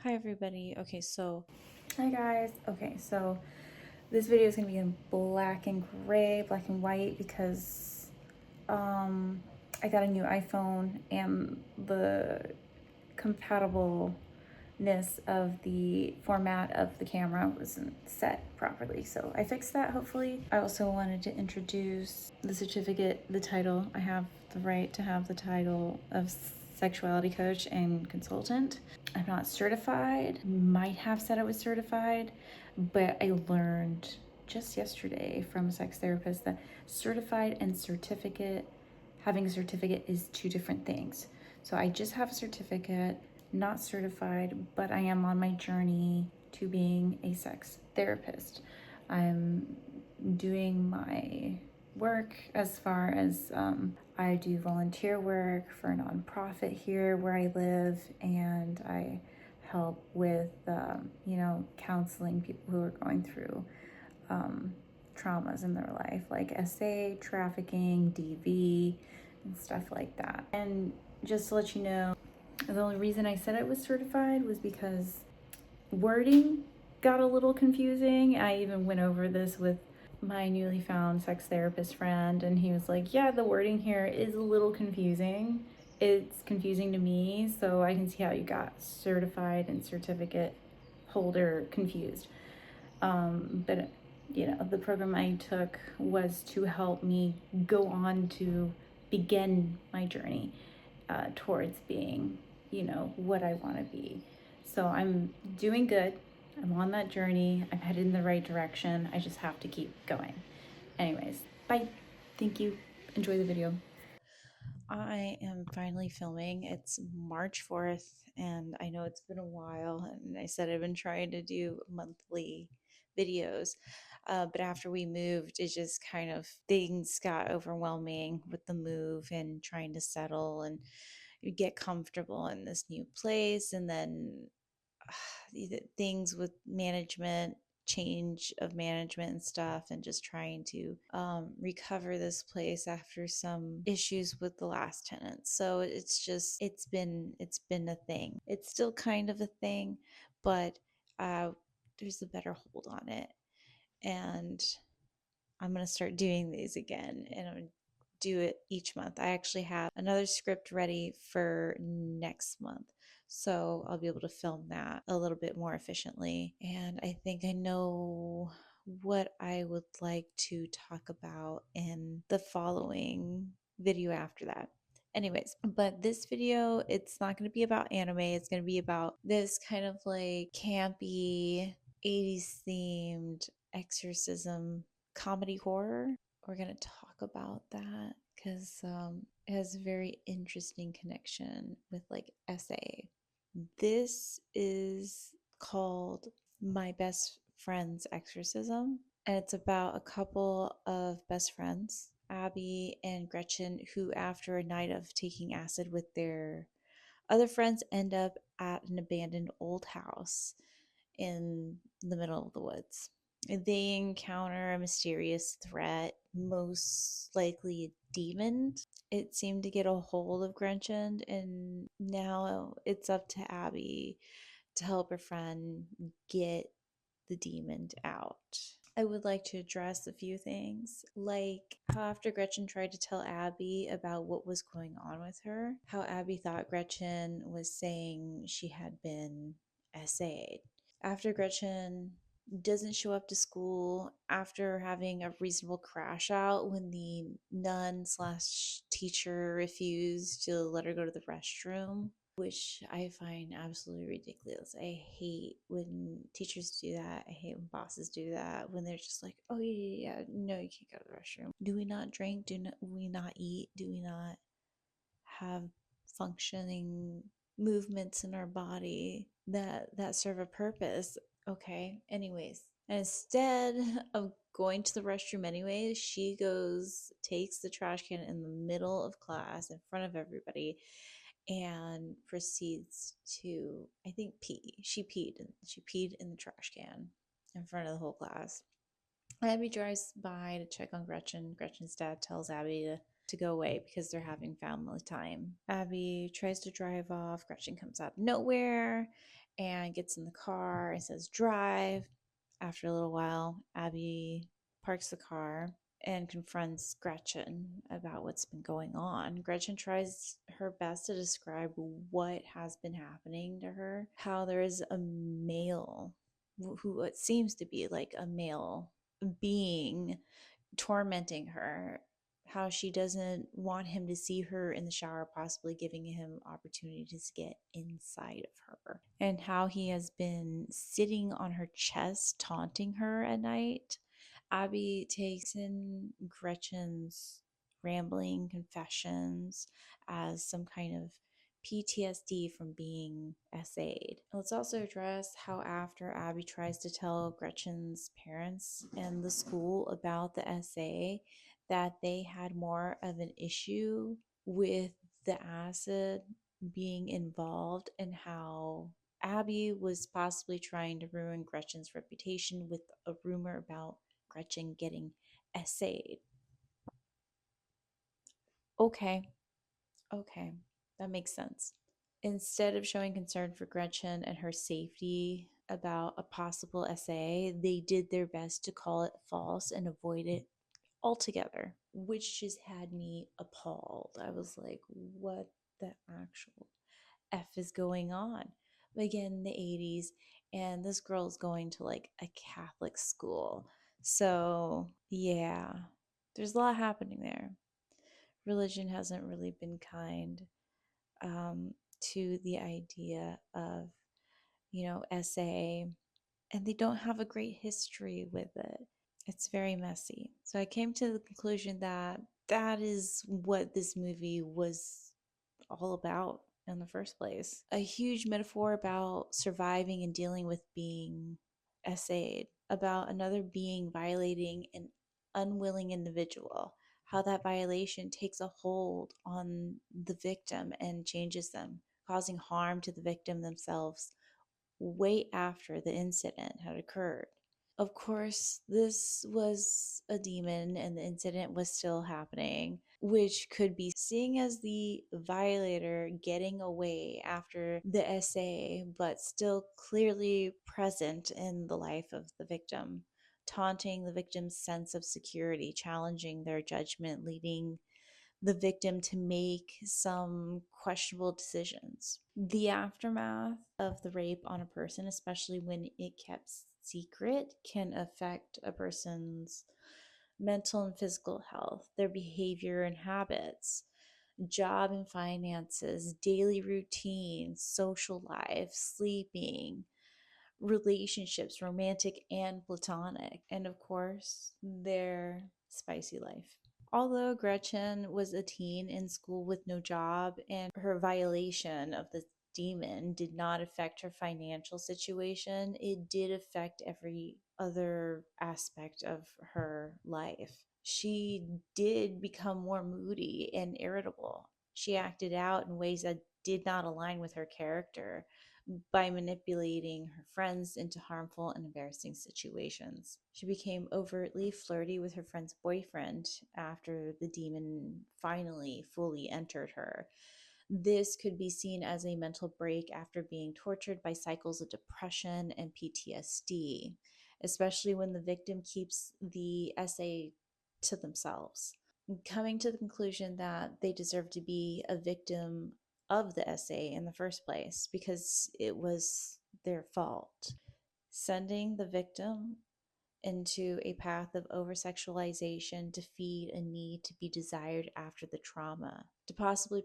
Hi everybody. Hi guys. This video is gonna be in black and gray, black and white because I got a new iPhone and the compatibleness of the format of the camera wasn't set properly. So I fixed that hopefully. I also wanted to introduce the certificate, the title. I have the right to have the title of sexuality coach and consultant. I'm not certified, might have said I was certified, but I learned just yesterday from a sex therapist that certified and certificate, having a certificate is two different things. So I just have a certificate, not certified, but I am on my journey to being a sex therapist. I'm doing my work as far as I do volunteer work for a nonprofit here where I live, and I help with counseling people who are going through traumas in their life, like SA, trafficking, DV, and stuff like that. And just to let you know, the only reason I said I was certified was because wording got a little confusing. I even went over this with my newly found sex therapist friend, and he was like, yeah, the wording here is a little confusing. It's confusing to me, so I can see how you got certified and certificate holder confused. But the program I took was to help me go on to begin my journey towards being, what I want to be. So I'm doing good. I'm on that journey. I'm headed in the right direction. I just have to keep going. Anyways, bye. Thank you. Enjoy the video. I am finally filming. It's March 4th, and I know it's been a while, and I said I've been trying to do monthly videos. But after we moved, it just kind of things got overwhelming with the move and trying to settle and get comfortable in this new place. And then things with management, change of management and stuff, and just trying to recover this place after some issues with the last tenant. So it's been a thing. It's still kind of a thing, but there's a better hold on it. And I'm going to start doing these again, and I'm going to do it each month. I actually have another script ready for next month, so I'll be able to film that a little bit more efficiently. And I think I know what I would like to talk about in the following video after that. Anyways, but this video, it's not going to be about anime. It's going to be about this kind of like campy 80s themed exorcism comedy horror. We're going to talk about that because it has a very interesting connection with like SA. This is called My Best Friend's Exorcism, and it's about a couple of best friends, Abby and Gretchen, who, after a night of taking acid with their other friends, end up at an abandoned old house in the middle of the woods. They encounter a mysterious threat, most likely a demon. It seemed to get a hold of Gretchen, and now it's up to Abby to help her friend get the demon out. I would like to address a few things, like how after Gretchen tried to tell Abby about what was going on with her, how Abby thought Gretchen was saying she had been SA'd. After Gretchen doesn't show up to school after having a reasonable crash out when the nun slash teacher refused to let her go to the restroom, which I find absolutely ridiculous. I hate when teachers do that. I hate when bosses do that, when they're just like, oh, yeah, no, you can't go to the restroom. Do we not drink? We not eat? Do we not have functioning movements in our body that serve a purpose? Okay, anyways. And instead of going to the restroom anyways, she takes the trash can in the middle of class in front of everybody and proceeds to, I think, pee. She peed in the trash can in front of the whole class. Abby drives by to check on Gretchen. Gretchen's dad tells Abby to go away because they're having family time. Abby tries to drive off. Gretchen comes out of nowhere and gets in the car and says, drive. After a little while, Abby parks the car and confronts Gretchen about what's been going on. Gretchen tries her best to describe what has been happening to her, how there is a male who it seems to be like a male being tormenting her, how she doesn't want him to see her in the shower, possibly giving him opportunities to get inside of her, and how he has been sitting on her chest, taunting her at night. Abby takes in Gretchen's rambling confessions as some kind of PTSD from being SA'd. Let's also address how, after Abby tries to tell Gretchen's parents and the school about the SA, that they had more of an issue with the acid being involved, and how Abby was possibly trying to ruin Gretchen's reputation with a rumor about Gretchen getting SA'd. Okay, okay, that makes sense. Instead of showing concern for Gretchen and her safety about a possible SA, they did their best to call it false and avoid it altogether, which just had me appalled. I was like, what the actual F is going on? But again, in the 80s, and this girl's going to like a Catholic school. So, yeah, there's a lot happening there. Religion hasn't really been kind um, to the idea of, SA, and they don't have a great history with it. It's very messy. So I came to the conclusion that that is what this movie was all about in the first place. A huge metaphor about surviving and dealing with being essayed, about another being violating an unwilling individual, how that violation takes a hold on the victim and changes them, causing harm to the victim themselves way after the incident had occurred. Of course, this was a demon and the incident was still happening, which could be seeing as the violator getting away after the SA, but still clearly present in the life of the victim, taunting the victim's sense of security, challenging their judgment, leading the victim to make some questionable decisions. The aftermath of the rape on a person, especially when it kept secret, can affect a person's mental and physical health, their behavior and habits, job and finances, daily routines, social life, sleeping, relationships, romantic and platonic, and of course, their spicy life. Although Gretchen was a teen in school with no job, and her violation of the demon did not affect her financial situation, it did affect every other aspect of her life. She did become more moody and irritable. She acted out in ways that did not align with her character, by manipulating her friends into harmful and embarrassing situations. She became overtly flirty with her friend's boyfriend after the demon finally fully entered her. This could be seen as a mental break after being tortured by cycles of depression and PTSD, especially when the victim keeps the SA to themselves, coming to the conclusion that they deserve to be a victim of the SA in the first place because it was their fault. Sending the victim into a path of over sexualization to feed a need to be desired after the trauma, to possibly